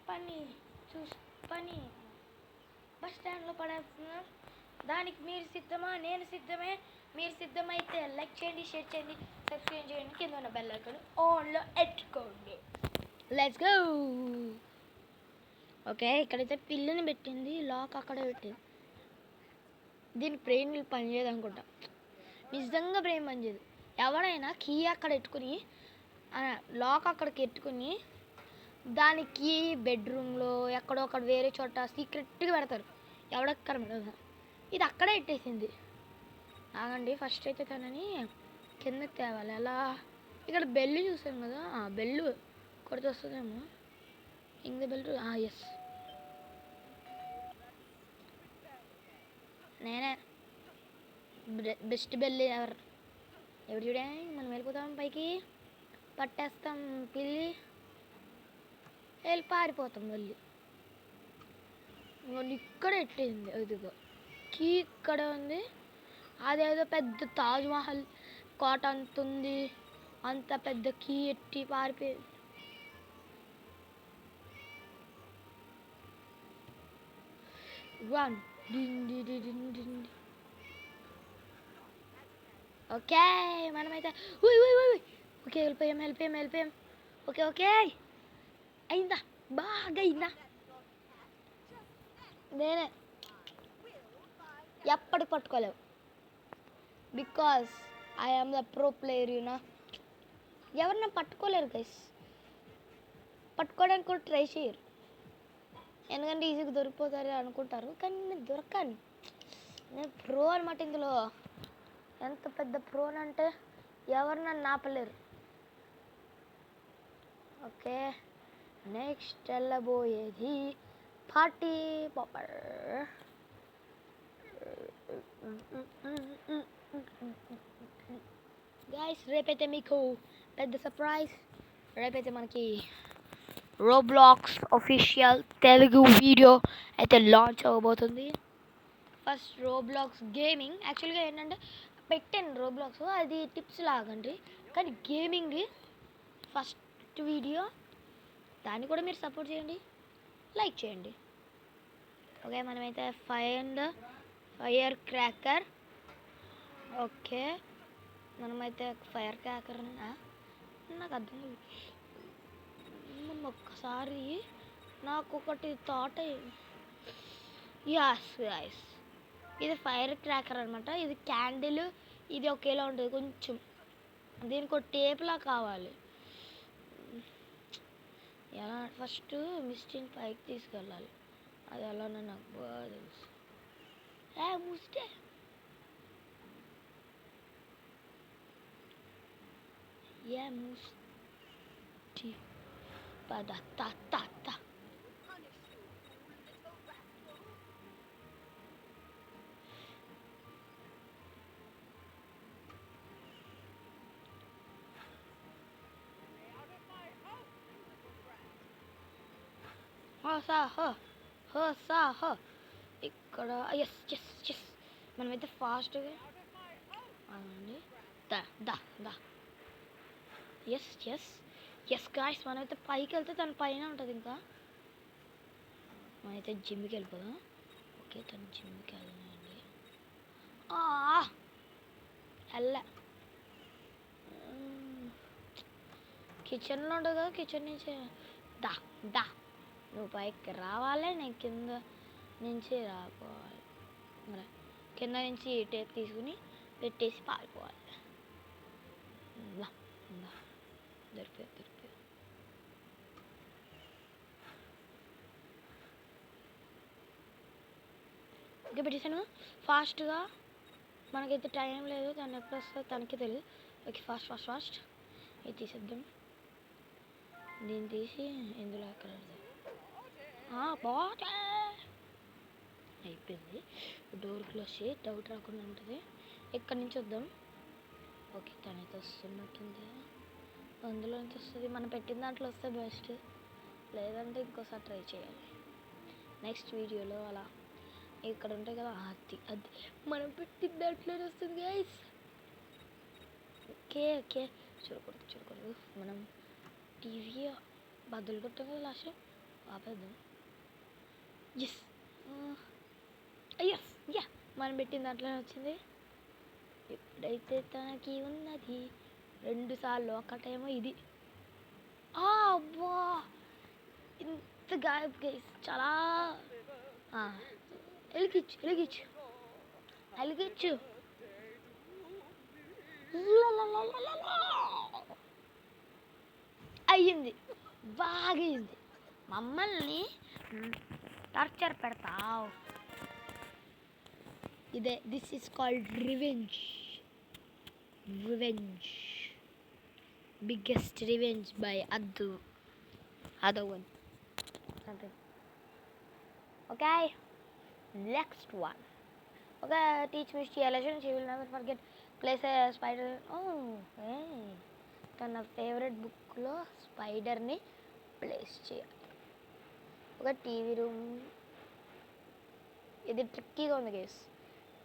పని పని బస్ స్టాండ్లో పడేస్తున్నాం. దానికి మీరు సిద్ధమా? నేను సిద్ధమే. మీరు సిద్ధమైతే లైక్ చేయండి, షేర్ చేయండి, సబ్స్క్రైబ్ చేయండి, కింద ఉన్న బెల్ ఐకాన్ ఆన్లో ఎట్టుకోండి. Let's go. ఓకే, ఇక్కడైతే పిల్లని పెట్టింది, లాక్ అక్కడే పెట్టింది. దీని బ్రెయిన్ పనిచేయదు అనుకుంటా, నిజంగా బ్రెయిన్ పనిచేయదు. ఎవరైనా కీ అక్కడ పెట్టుకుని లాక్ అక్కడికి ఎట్టుకుని దానికి బెడ్రూమ్లో ఎక్కడో అక్కడ వేరే చోట సీక్రెట్గా పెడతారు, ఎవడెక్కడ పెడతారు. ఇది అక్కడే పెట్టేసింది. ఆగండి, ఫస్ట్ అయితే తనని కిందకి తేవాలి. ఎలా? ఇక్కడ బెల్లు చూసాం కదా, బెల్లు కొడితే వస్తుందేమో. ఇంక బెల్లు ఎస్, నేనే బెస్ట్ బెల్ ఎవరు చూడే. మనం వెళ్ళిపోతాం పైకి, పట్టేస్తాం పిల్లి, వెళ్ళి పారిపోతాం. మళ్ళీ ఇక్కడ ఎట్టింది, అదిగో కీ ఇక్కడ ఉంది. అదేదో పెద్ద తాజ్మహల్ కోట అంత ఉంది, అంత పెద్ద కీ ఎట్టి పారిపోయింది. వన్ ఓకే, మనమైతే ఓకే వెళ్ళిపోయాం. ఓకే అయిందా? బాగా అయిందా? నేనే ఎప్పటికి పట్టుకోలేవు, because I am the pro player. ఎవరిన పట్టుకోలేరు గైస్, పట్టుకోవడానికి కూడా ట్రై చేయరు, ఎందుకంటే ఈజీగా దొరికిపోతారు అనుకుంటారు. కానీ నేను దొరకాను, నేను ప్రో అనమాట. ఇందులో ఎంత పెద్ద ప్రో అంటే ఎవరు నన్ను ఆపలేరు. ఓకే, నెక్స్ట్ వెళ్ళబోయేది పార్టీ పాపర్. గైస్, రేపైతే మీకు పెద్ద సర్ప్రైజ్. రేపైతే మనకి రోబ్లాక్స్ ఆఫీషియల్ తెలుగు వీడియో అయితే లాంచ్ అవ్వబోతుంది. ఫస్ట్ రోబ్లాక్స్ గేమింగ్, యాక్చువల్గా ఏంటంటే పెట్టాను రోబ్లాక్స్, అది టిప్స్ లాగండి, కానీ గేమింగ్ ఫస్ట్ వీడియో. దాన్ని కూడా మీరు సపోర్ట్ చేయండి, లైక్ చేయండి. ఓకే, మనమైతే ఫైర్ క్రాకర్. ఓకే, మనమైతే ఫైర్ క్రాకర్ నాకు అర్థం కాదు. ఒక్కసారి నాకు ఒకటి థాట్ అయ్యింది. యస్ గైస్, ఇది ఫైర్ క్రాకర్ అనమాట. ఇది క్యాండిల్, ఇది ఒకేలా ఉంటుంది కొంచెం. దీనికి ఒక టేప్లా కావాలి. ఎలా? ఫస్ట్ మిస్టీని పైకి తీసుకెళ్ళాలి, అది ఎలానో నాకు బాగా తెలుసు. ముస్తే ముస్టి పద తా. ఇక్కడ ఎస్ మనమైతే ఫాస్ట్గా అండి. దా ఎస్ గాయ్స్, మనమైతే పైకి వెళ్తే తన పైన ఉంటుంది. ఇంకా మనమైతే జిమ్కి వెళ్ళిపోదాం. ఓకే, తను జిమ్కి వెళ్ళండి. వెళ్ళా కిచెన్లో ఉంటుంది కదా, కిచెన్ నుంచి దా నువ్వు పైకి రావాలి, నేను కింద నుంచి రాపోవాలి. మరి కింద నుంచి టేప్ తీసుకుని పెట్టేసి పారిపోవాలి. దొరికిపోయి ఓకే, పెట్టేసాను ఫాస్ట్గా. మనకైతే టైం లేదు, తను ఎప్పుడు వస్తుందో తనకి తెలియదు. ఓకే, ఫాస్ట్ ఇది తీసేద్దాం. దీన్ని తీసి ఇందులో ఎక్కడ బాగా అయిపోయింది. డోర్ క్లోజ్ చేసి డౌట్ రాకుండా ఉంటుంది. ఎక్కడి నుంచి వద్దాం. ఓకే, తనైతే వస్తున్నట్టుంది. అందులో నుంచి వస్తుంది, మనం పెట్టిన దాంట్లో వస్తే బెస్ట్, లేదంటే ఇంకోసారి ట్రై చేయాలి నెక్స్ట్ వీడియోలో. అలా ఇక్కడ ఉంటాయి కదా, అది మనం పెట్టిన దాంట్లోనే వస్తుంది గైస్. ఓకే చూడకూడదు. మనం టీవీ బదులు కొట్టాం కదా లాస్ట్. ఆపేద్దాం. ఎస్ ఎస్ యా మనం పెట్టిన దాంట్లోనే వచ్చింది. ఎప్పుడైతే తనకి ఉన్నది 2 సార్లు, ఒకటేమో ఇది. అబ్బా ఇంత గాయబ్ గైస్, చాలా వెలిగించు వెలిగించు వెలిగించు. అయ్యింది, బాగా అయింది. మమ్మల్ని టార్చర్ పెడతావు. ఇదే this is called revenge. Revenge, biggest revenge by other one something. Okay, next one. Okay, teach Misty a lesson, she will never forget. Place a spider. Oh, hey, తన ఫేవరెట్ బుక్లో స్పైడర్ని ప్లేస్ చేయాలి. ఒక TV room, ఇది ట్రిక్కీగా ఉంది guys.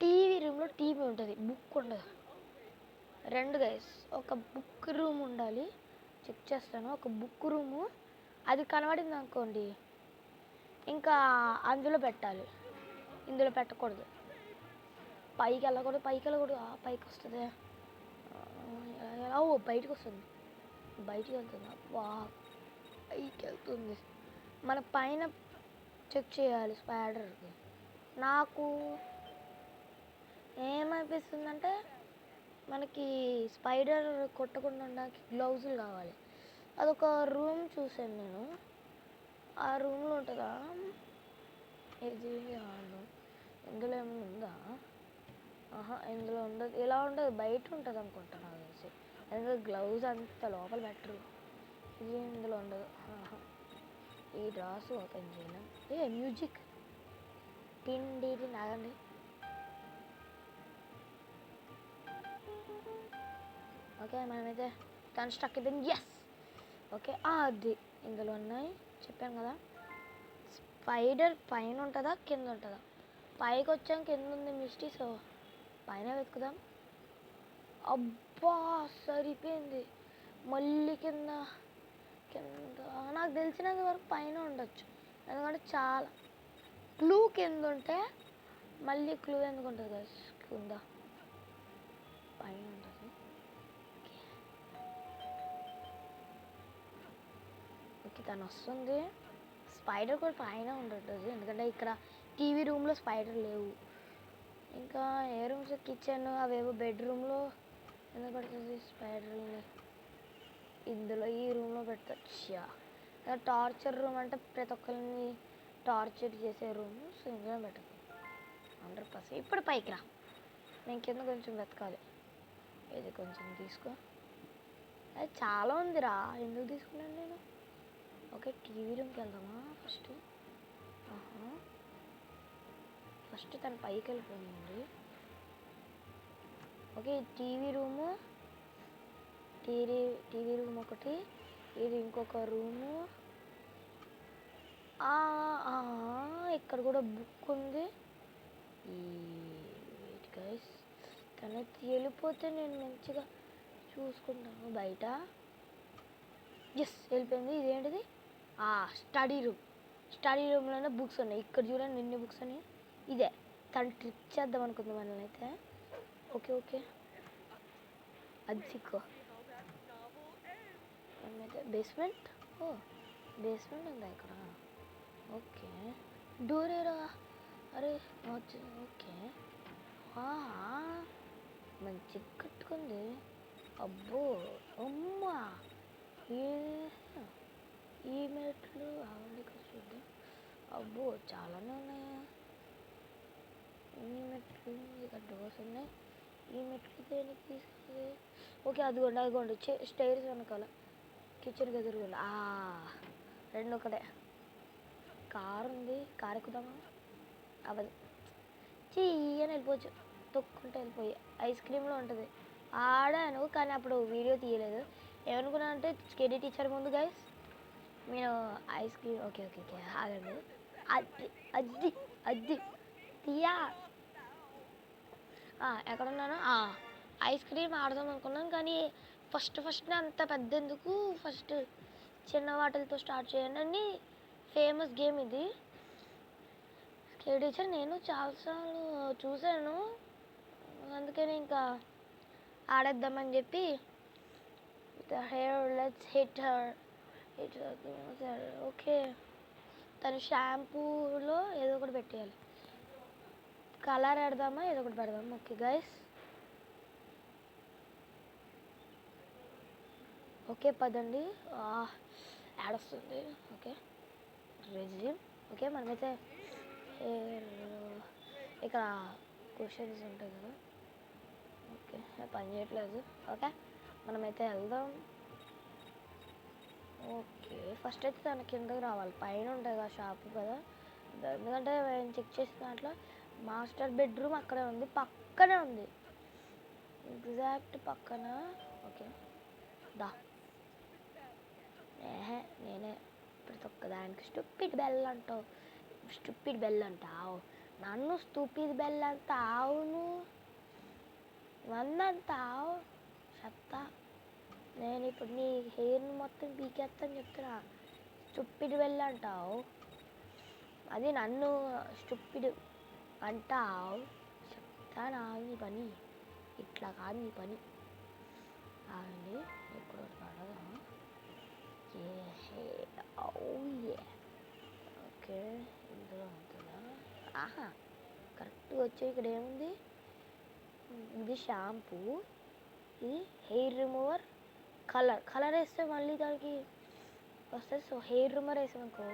TV రూమ్లో TV ఉంటుంది, book ఉండదు. 2 guys, ఒక బుక్ రూమ్ ఉండాలి. చెక్ చేస్తాను. ఒక బుక్ రూము, అది కనబడింది అనుకోండి ఇంకా అందులో పెట్టాలి, ఇందులో పెట్టకూడదు. పైకి వెళ్ళకూడదు, పైకి వస్తుంది. ఓ బయటకు వస్తుంది, బయటికి వెళ్తుంది. వా పైకి వెళ్తుంది. మన పైన చెక్ చేయాలి స్పైడర్కి. నాకు ఏమనిపిస్తుందంటే మనకి స్పైడర్ కొట్టకుండా ఉండడానికి గ్లౌజులు కావాలి. అదొక రూమ్ చూసాను నేను, ఆ రూమ్లో ఉంటుందా ఇది? ఇందులో ఏమైనా ఉందా? ఇందులో ఉండదు, ఇలా ఉండదు, బయట ఉంటుంది అనుకుంటా నాకు తెలిసి. ఎందుకంటే గ్లౌజ్ అంత లోపల పెట్టరు. ఇది ఇందులో ఉండదు. ఈ డ్రాస్ ఓపెన్ చేయలేం. మ్యూజిక్ తిండి నాగండి. ఓకే, మనమైతే తను స్టక్ అయిపోయింది. ఎస్ ఓకే, అది ఇందులో ఉన్నాయి చెప్పాను కదా. స్పైడర్ పైన ఉంటుందా కింద ఉంటుందా? పైకి వచ్చాం, కింద ఉంది మిస్టీ, సో పైన వెతుకుదాం. అబ్బా సరిపోయింది. మళ్ళీ కింద నాకు తెలిసినంత వరకు పైన ఉండొచ్చు, ఎందుకంటే చాలా క్లూ కింద ఉంటే మళ్ళీ క్లూ ఎందుకు ఉంటుంది కదా కింద, పైన ఉంటుంది. ఓకే, తను వస్తుంది. స్పైడర్ కూడా పైన ఉండదు, ఎందుకంటే ఇక్కడ టీవీ రూమ్లో స్పైడర్ లేవు. ఇంకా ఏ రూమ్స్, కిచెన్, అవేవో బెడ్రూమ్లో ఎందుకు పడుతుంది స్పైడర్ని? ఇందులో ఈ రూమ్లో పెట్టచ్చా? టార్చర్ రూమ్ అంటే ప్రతి ఒక్కరిని టార్చర్ చేసే రూమ్, సో ఇందులో పెట్టదు 100%. ఇప్పుడు పైకి రా, నేను కింద కొంచెం వెతకాలి. ఇది కొంచెం తీసుకో, అది చాలా ఉందిరా, ఎందుకు తీసుకున్నాను నేను? ఓకే, టీవీ రూమ్కి వెళ్దామా ఫస్ట్? ఫస్ట్ తను పైకి వెళ్ళిపోయింది. ఓకే, టీవీ రూమ్ ఒకటి, ఇది ఇంకొక రూము. ఇక్కడ కూడా బుక్ ఉంది. వెయిట్ గైస్, తను వెళ్ళిపోతే నేను మంచిగా చూసుకుంటాను బయట. ఎస్ వెళ్ళిపోయింది. ఇదేంటిది? స్టడీ రూమ్లోనే బుక్స్ ఉన్నాయి. ఇక్కడ చూడండి ఎన్ని బుక్స్ ఉన్నాయి. ఇదే తను ట్రిప్ చేద్దాం అనుకుంది మనల్ని అయితే. ఓకే అది సిక్కో. మనమైతే బేస్మెంట్ ఉందా ఇక్కడ? ఓకే, డోరేరా, అరే వచ్చింది. ఓకే, మంచి కట్టుకుంది. అబ్బో అమ్మా, ఈ మెట్లు అవన్నీ చూద్దాం. అబ్బో చాలానే ఉన్నాయా ఈ మెట్లు. ఇక్కడ డోర్స్ ఉన్నాయి. ఈ మెట్లు దేనికి తీసుకుంది? ఓకే, అదిగోండి స్టైర్స్ వెనకాల కిచెన్కి ఎదురుగుండా. 2 ఒకటే. కారు ఉంది, కారు ఎక్కుదామా? అవ్వదు, చెయ్యని వెళ్ళిపోవచ్చు, తొక్కుంటే వెళ్ళిపోయి. ఐస్ క్రీమ్లో ఉంటుంది ఆడాను, కానీ అప్పుడు వీడియో తీయలేదు. ఏమనుకున్నా అంటే స్కెడీ టీచర్ ముందు గైస్ నేను ఐస్ క్రీమ్. ఓకే ఆగండి, అది తీయా. ఎక్కడున్నాను? ఐస్ క్రీమ్ ఆడదాం అనుకున్నాను, కానీ ఫస్ట్ అంత పెద్ద ఎందుకు, ఫస్ట్ చిన్న వాటిలతో స్టార్ట్ చేయండి అని ఫేమస్ గేమ్ ఇది. స్కేర్ టీచర్ నేను చాలాసార్లు చూశాను, అందుకని ఇంకా ఆడేద్దామని చెప్పి the hair let's hit her okay. తను షాంపూలో ఏదో ఒకటి పెట్టేయాలి, కలర్ పెడదామా ఏదో ఒకటి పెడదాం. ఓకే గైస్, ఓకే పదండి. యాడ్ వస్తుంది. Okay resume. ఓకే మనమైతే ఇక్కడ క్వశ్చన్స్ ఉంటాయి కదా. ఓకే పని చేయట్లేదు. ఓకే మనమైతే వెళ్దాం. ఓకే ఫస్ట్ అయితే తన కిందకి రావాలి, పైన ఉంటుంది కదా షాపు కదా. ఎందుకంటే నేను చెక్ చేసిన దాంట్లో మాస్టర్ బెడ్రూమ్ అక్కడే ఉంది, పక్కనే ఉంది, ఎగ్జాక్ట్ పక్కన. ఓకే దా నేనే ప్రతి ఒక్కదానికి స్టూపిడ్ బెల్ అంటావు, స్టూపిడ్ బెల్ అంటావు, నన్ను స్టూపిడ్ బెల్ అంటావు, నన్ను అంటావు చెప్తా. నేను ఇప్పుడు నీ హెయిర్ని మొత్తం పీకేస్తాను చెప్తున్నా. స్టూపిడ్ బెల్ అంటావు, అది నన్ను స్టూపిడ్ అంటావు చెప్తానా. నీ పని ఇట్లా కాదు, నీ పని అండి. ఇప్పుడు పడదా. ఓకే ఇందులో ఉంటుందా. ఆహా కరెక్ట్గా వచ్చే. ఇక్కడ ఏముంది, ఇది షాంపూ, ఇది హెయిర్ రిమూవర్, కలర్ వేస్తే మళ్ళీ దానికి వస్తుంది. సో హెయిర్ రిమూవర్ వేసామనుకో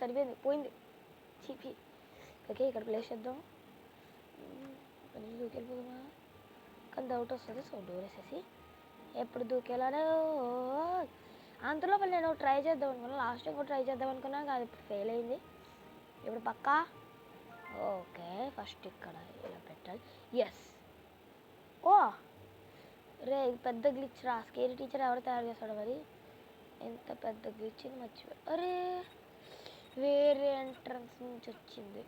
సరిపోయింది, పోయింది చీపి. ఓకే ఇక్కడ ప్లేస్ చేద్దాం, దూకెళ్ళిపోదామా. కానీ డౌట్ వస్తుంది, సో డోర్ వేసేసి ఎప్పుడు దూకేలానే. అంతలోపల నేను ట్రై చేద్దాం అనుకున్నా, లాస్ట్ ఇంకో ట్రై చేద్దాం అనుకున్నా, అది ఫెయిల్ అయింది. ఇప్పుడు పక్కా. ఓకే ఫస్ట్ ఇక్కడ ఇలా పెట్టాలి. ఎస్. ఓ రే పెద్ద గ్లిచ్ రా. స్కేరీ టీచర్ ఎవరు తయారు చేస్తాడు మరి, ఎంత పెద్ద గ్లిచ్ మర్చిపోయి. అరే వేరే ఎంట్రన్స్ నుంచి వచ్చింది.